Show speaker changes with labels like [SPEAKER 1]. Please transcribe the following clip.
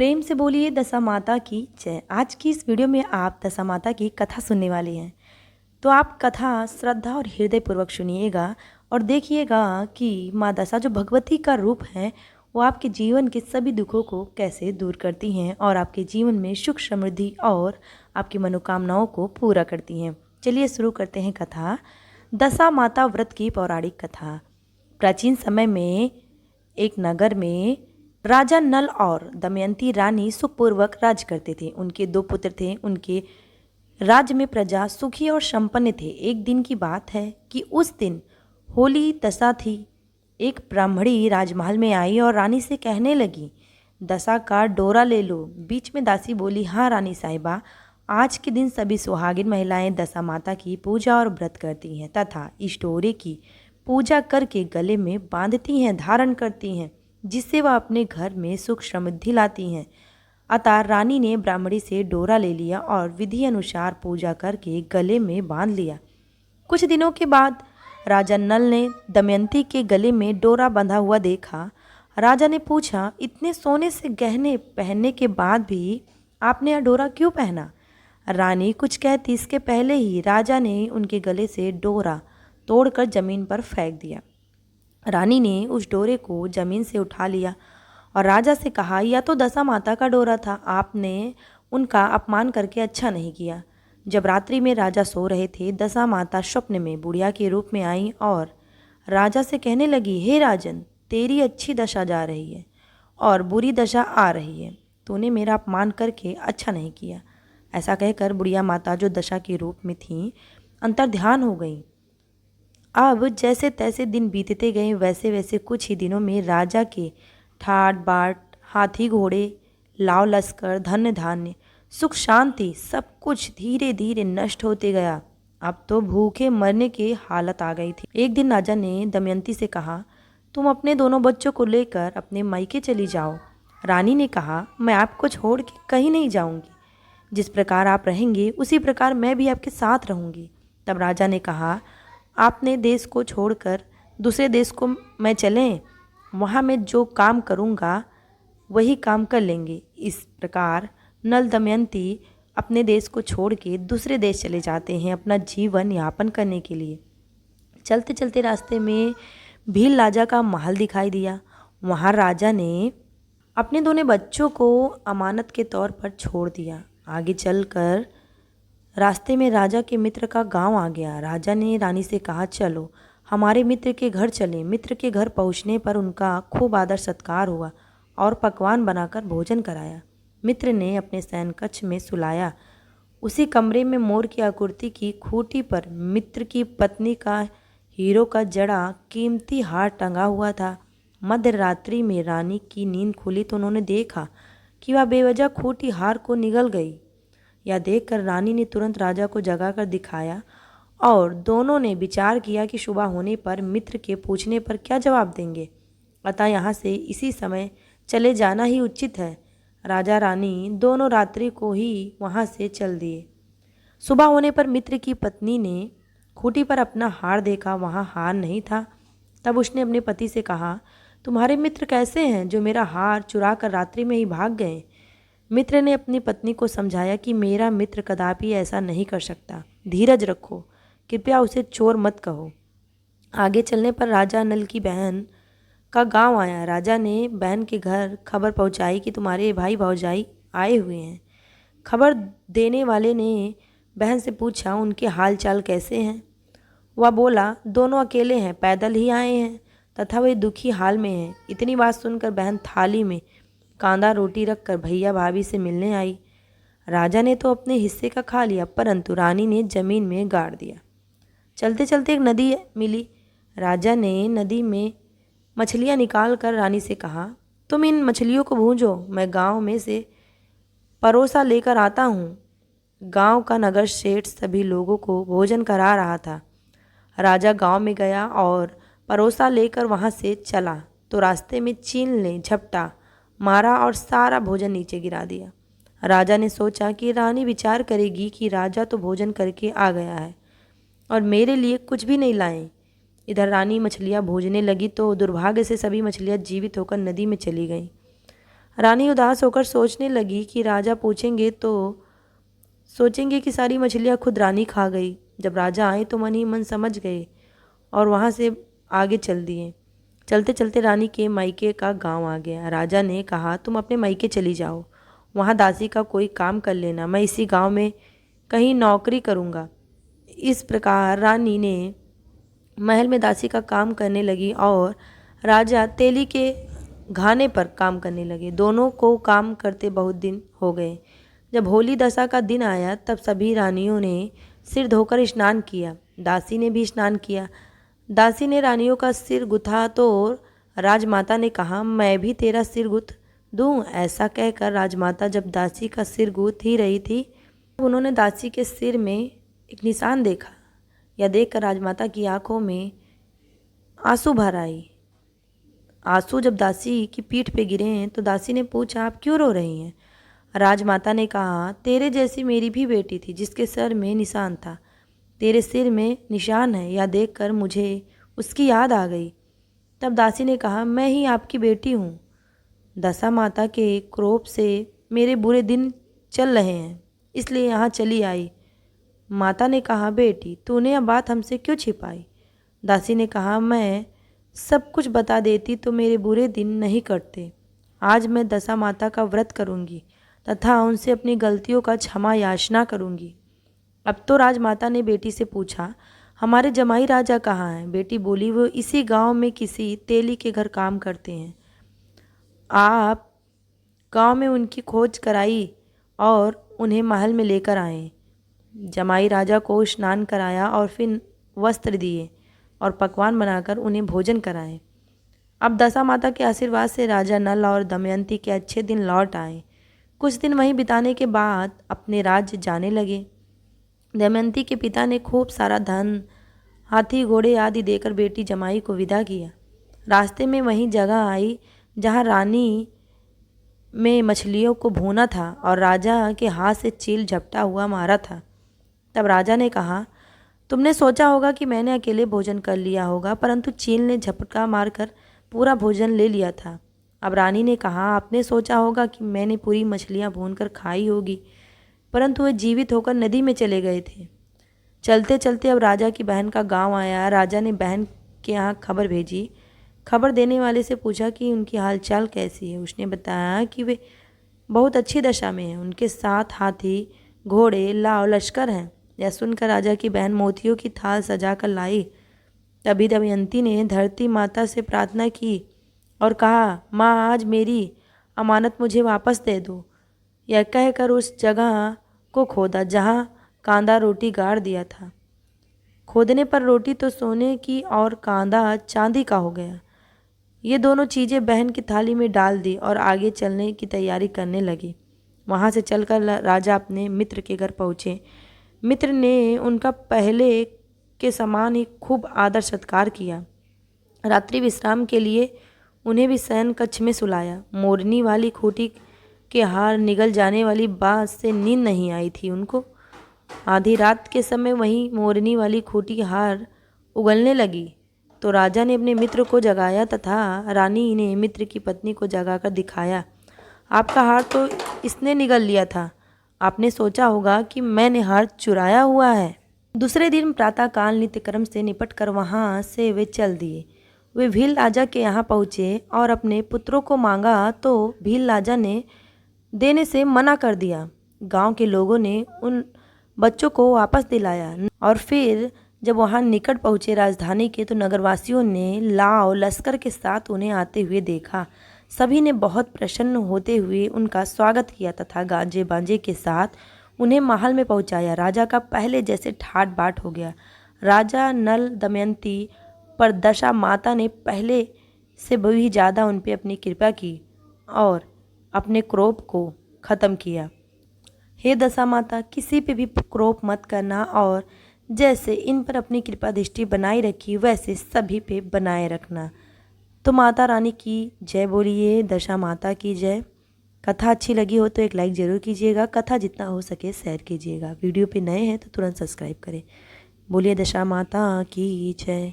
[SPEAKER 1] प्रेम से बोलिए दशा माता की जय। आज की इस वीडियो में आप दशा माता की कथा सुनने वाली हैं। तो आप कथा श्रद्धा और हृदय पूर्वक सुनिएगा और देखिएगा कि माँ दशा जो भगवती का रूप है वो आपके जीवन के सभी दुखों को कैसे दूर करती हैं और आपके जीवन में सुख समृद्धि और आपकी मनोकामनाओं को पूरा करती हैं। चलिए शुरू करते हैं कथा। दशा माता व्रत की पौराणिक कथा। प्राचीन समय में एक नगर में राजा नल और दमयंती रानी सुखपूर्वक राज करते थे। उनके 2 पुत्र थे। उनके राज्य में प्रजा सुखी और संपन्न थे। एक दिन की बात है कि उस दिन होली दशा थी। एक ब्राह्मणी राजमहल में आई और रानी से कहने लगी, दशा का डोरा ले लो। बीच में दासी बोली, हाँ रानी साहिबा, आज के दिन सभी सुहागिन महिलाएं दशा माता की पूजा और व्रत करती हैं तथा इस डोरे की पूजा करके गले में बांधती हैं, धारण करती हैं, जिससे वह अपने घर में सुख समृद्धि लाती हैं। अतः रानी ने ब्राह्मणी से डोरा ले लिया और विधि अनुसार पूजा करके गले में बांध लिया। कुछ दिनों के बाद राजा नल ने दमयंती के गले में डोरा बंधा हुआ देखा। राजा ने पूछा, इतने सोने से गहने पहनने के बाद भी आपने यह डोरा क्यों पहना? रानी कुछ कहती इसके पहले ही राजा ने उनके गले से डोरा तोड़कर जमीन पर फेंक दिया। रानी ने उस डोरे को जमीन से उठा लिया और राजा से कहा, यह तो दशा माता का डोरा था, आपने उनका अपमान करके अच्छा नहीं किया। जब रात्रि में राजा सो रहे थे, दशा माता स्वप्न में बुढ़िया के रूप में आई और राजा से कहने लगी, हे राजन, तेरी अच्छी दशा जा रही है और बुरी दशा आ रही है। तूने मेरा अपमान करके अच्छा नहीं किया। ऐसा कहकर बुढ़िया माता जो दशा के रूप में थीं अंतर्ध्यान हो गई। अब जैसे तैसे दिन बीतते गए, वैसे वैसे कुछ ही दिनों में राजा के ठाट बाट, हाथी घोड़े, लाव लश्कर, धन धान्य, सुख शांति सब कुछ धीरे धीरे नष्ट होते गया। अब तो भूखे मरने की हालत आ गई थी। एक दिन राजा ने दमयंती से कहा, तुम अपने दोनों बच्चों को लेकर अपने मायके चली जाओ। रानी ने कहा, मैं आपको छोड़ के कहीं नहीं जाऊंगी। जिस प्रकार आप रहेंगे उसी प्रकार मैं भी आपके साथ रहूंगी। तब राजा ने कहा, आपने देश को छोड़कर दूसरे देश को मैं चलें, वहाँ मैं जो काम करूँगा वही काम कर लेंगे। इस प्रकार नल दमयंती अपने देश को छोड़ के दूसरे देश चले जाते हैं अपना जीवन यापन करने के लिए। चलते चलते रास्ते में भील राजा का महल दिखाई दिया। वहाँ राजा ने अपने दोनों बच्चों को अमानत के तौर पर छोड़ दिया। आगे चलकर रास्ते में राजा के मित्र का गांव आ गया। राजा ने रानी से कहा, चलो हमारे मित्र के घर चलें। मित्र के घर पहुंचने पर उनका खूब आदर सत्कार हुआ और पकवान बनाकर भोजन कराया। मित्र ने अपने शयन कक्ष में सुलाया। उसी कमरे में मोर की आकृति की खूंटी पर मित्र की पत्नी का हीरो का जड़ा कीमती हार टंगा हुआ था। मध्य रात्रि में रानी की नींद खुली तो उन्होंने देखा कि वह बेवजह खूंटी हार को निगल गई। यह देखकर रानी ने तुरंत राजा को जगाकर दिखाया और दोनों ने विचार किया कि सुबह होने पर मित्र के पूछने पर क्या जवाब देंगे। अतः यहाँ से इसी समय चले जाना ही उचित है। राजा रानी दोनों रात्रि को ही वहाँ से चल दिए। सुबह होने पर मित्र की पत्नी ने खूंटी पर अपना हार देखा, वहाँ हार नहीं था। तब उसने अपने पति से कहा, तुम्हारे मित्र कैसे हैं जो मेरा हार चुरा कर रात्रि में ही भाग गए? मित्र ने अपनी पत्नी को समझाया कि मेरा मित्र कदापि ऐसा नहीं कर सकता, धीरज रखो, कृपया उसे चोर मत कहो। आगे चलने पर राजा नल की बहन का गांव आया। राजा ने बहन के घर खबर पहुंचाई कि तुम्हारे भाई भौजाई आए हुए हैं। खबर देने वाले ने बहन से पूछा, उनके हाल चाल कैसे हैं? वह बोला, दोनों अकेले हैं, पैदल ही आए हैं तथा वे दुखी हाल में हैं। इतनी बात सुनकर बहन थाली में कांदा रोटी रखकर भैया भाभी से मिलने आई। राजा ने तो अपने हिस्से का खा लिया, परंतु रानी ने जमीन में गाड़ दिया। चलते चलते एक नदी मिली। राजा ने नदी में मछलियाँ निकाल कर रानी से कहा, तुम इन मछलियों को भूंजो, मैं गांव में से परोसा लेकर आता हूँ। गांव का नगर सेठ सभी लोगों को भोजन करा रहा था। राजा गांव में गया और परोसा लेकर वहाँ से चला तो रास्ते में चील ने झपटा मारा और सारा भोजन नीचे गिरा दिया। राजा ने सोचा कि रानी विचार करेगी कि राजा तो भोजन करके आ गया है और मेरे लिए कुछ भी नहीं लाए। इधर रानी मछलियाँ भूनने लगी तो दुर्भाग्य से सभी मछलियाँ जीवित होकर नदी में चली गईं। रानी उदास होकर सोचने लगी कि राजा पूछेंगे तो सोचेंगे कि सारी मछलियाँ खुद रानी खा गई। जब राजा आए तो मन ही मन समझ गए और वहाँ से आगे चल दिए। चलते चलते रानी के मायके का गांव आ गया। राजा ने कहा, तुम अपने मायके चली जाओ, वहाँ दासी का कोई काम कर लेना, मैं इसी गांव में कहीं नौकरी करूँगा। इस प्रकार रानी ने महल में दासी का काम करने लगी और राजा तेली के घाने पर काम करने लगे। दोनों को काम करते बहुत दिन हो गए। जब होली दशा का दिन आया तब सभी रानियों ने सिर धोकर स्नान किया। दासी ने भी स्नान किया। दासी ने रानियों का सिर गुथा तो राजमाता ने कहा, मैं भी तेरा सिर गुथ दूं। ऐसा कहकर राजमाता जब दासी का सिर गूंथ ही रही थी, उन्होंने दासी के सिर में एक निशान देखा। यह देखकर राजमाता की आंखों में आंसू भर आई। आंसू जब दासी की पीठ पे गिरे हैं तो दासी ने पूछा, आप क्यों रो रही हैं? राजमाता ने कहा, तेरे जैसी मेरी भी बेटी थी जिसके सर में निशान था। तेरे सिर में निशान है, यह देखकर मुझे उसकी याद आ गई। तब दासी ने कहा, मैं ही आपकी बेटी हूँ। दशा माता के क्रोध से मेरे बुरे दिन चल रहे हैं, इसलिए यहाँ चली आई। माता ने कहा, बेटी तूने यह बात हमसे क्यों छिपाई? दासी ने कहा, मैं सब कुछ बता देती तो मेरे बुरे दिन नहीं कटते। आज मैं दशा माता का व्रत करूँगी तथा उनसे अपनी गलतियों का क्षमा याचना करूँगी। अब तो राजमाता ने बेटी से पूछा, हमारे जमाई राजा कहाँ हैं? बेटी बोली, वो इसी गांव में किसी तेली के घर काम करते हैं। आप गांव में उनकी खोज कराई और उन्हें महल में लेकर आए। जमाई राजा को स्नान कराया और फिर वस्त्र दिए और पकवान बनाकर उन्हें भोजन कराए। अब दशा माता के आशीर्वाद से राजा नल और दमयंती के अच्छे दिन लौट आए। कुछ दिन वहीं बिताने के बाद अपने राज्य जाने लगे। दमयंती के पिता ने खूब सारा धन, हाथी घोड़े आदि देकर बेटी जमाई को विदा किया। रास्ते में वहीं जगह आई जहाँ रानी में मछलियों को भूना था और राजा के हाथ से चील झपटा हुआ मारा था। तब राजा ने कहा, तुमने सोचा होगा कि मैंने अकेले भोजन कर लिया होगा, परंतु चील ने झपटा मारकर पूरा भोजन ले लिया था। अब रानी ने कहा, आपने सोचा होगा कि मैंने पूरी मछलियाँ भूनकर खाई होगी, परंतु वे जीवित होकर नदी में चले गए थे। चलते चलते अब राजा की बहन का गांव आया। राजा ने बहन के यहाँ खबर भेजी। खबर देने वाले से पूछा कि उनकी हालचाल कैसी है। उसने बताया कि वे बहुत अच्छी दशा में हैं, उनके साथ हाथी घोड़े लाव लश्कर हैं। यह सुनकर राजा की बहन मोतियों की थाल सजा कर लाई। तभी दमयंती ने धरती माता से प्रार्थना की और कहा, माँ आज मेरी अमानत मुझे वापस दे दो। यह कहकर उस जगह को खोदा जहाँ कांदा रोटी गाड़ दिया था। खोदने पर रोटी तो सोने की और कांदा चांदी का हो गया। ये दोनों चीज़ें बहन की थाली में डाल दी और आगे चलने की तैयारी करने लगी। वहाँ से चलकर राजा अपने मित्र के घर पहुँचे। मित्र ने उनका पहले के समान ही खूब आदर सत्कार किया। रात्रि विश्राम के लिए उन्हें भी शयन कक्ष में सुलाया। मोरनी वाली खूंटी के हार निगल जाने वाली बात से नींद नहीं आई थी उनको। आधी रात के समय वहीं मोरनी वाली खूंटी हार उगलने लगी तो राजा ने अपने मित्र को जगाया तथा रानी ने मित्र की पत्नी को जगाकर दिखाया, आपका हार तो इसने निगल लिया था। आपने सोचा होगा कि मैंने हार चुराया हुआ है। दूसरे दिन प्रातःकाल नित्यक्रम से निपटकर वहाँ से वे चल दिए। वे भील राजा के यहाँ पहुँचे और अपने पुत्रों को मांगा तो भील राजा ने देने से मना कर दिया। गांव के लोगों ने उन बच्चों को वापस दिलाया और फिर जब वहां निकट पहुंचे राजधानी के तो नगरवासियों ने लाव लश्कर के साथ उन्हें आते हुए देखा। सभी ने बहुत प्रसन्न होते हुए उनका स्वागत किया तथा गाजे बाजे के साथ उन्हें महल में पहुंचाया। राजा का पहले जैसे ठाट बाट हो गया। राजा नल दमयंती पर दशा माता ने पहले से भी ज़्यादा उन पर अपनी कृपा की और अपने क्रोध को ख़त्म किया। हे दशा माता, किसी पे भी क्रोध मत करना और जैसे इन पर अपनी कृपा दृष्टि बनाए रखी वैसे सभी पे बनाए रखना। तो माता रानी की जय बोलिए, दशा माता की जय। कथा अच्छी लगी हो तो एक लाइक ज़रूर कीजिएगा। कथा जितना हो सके शेयर कीजिएगा। वीडियो पे नए हैं तो तुरंत सब्सक्राइब करें। बोलिए दशा माता की जय।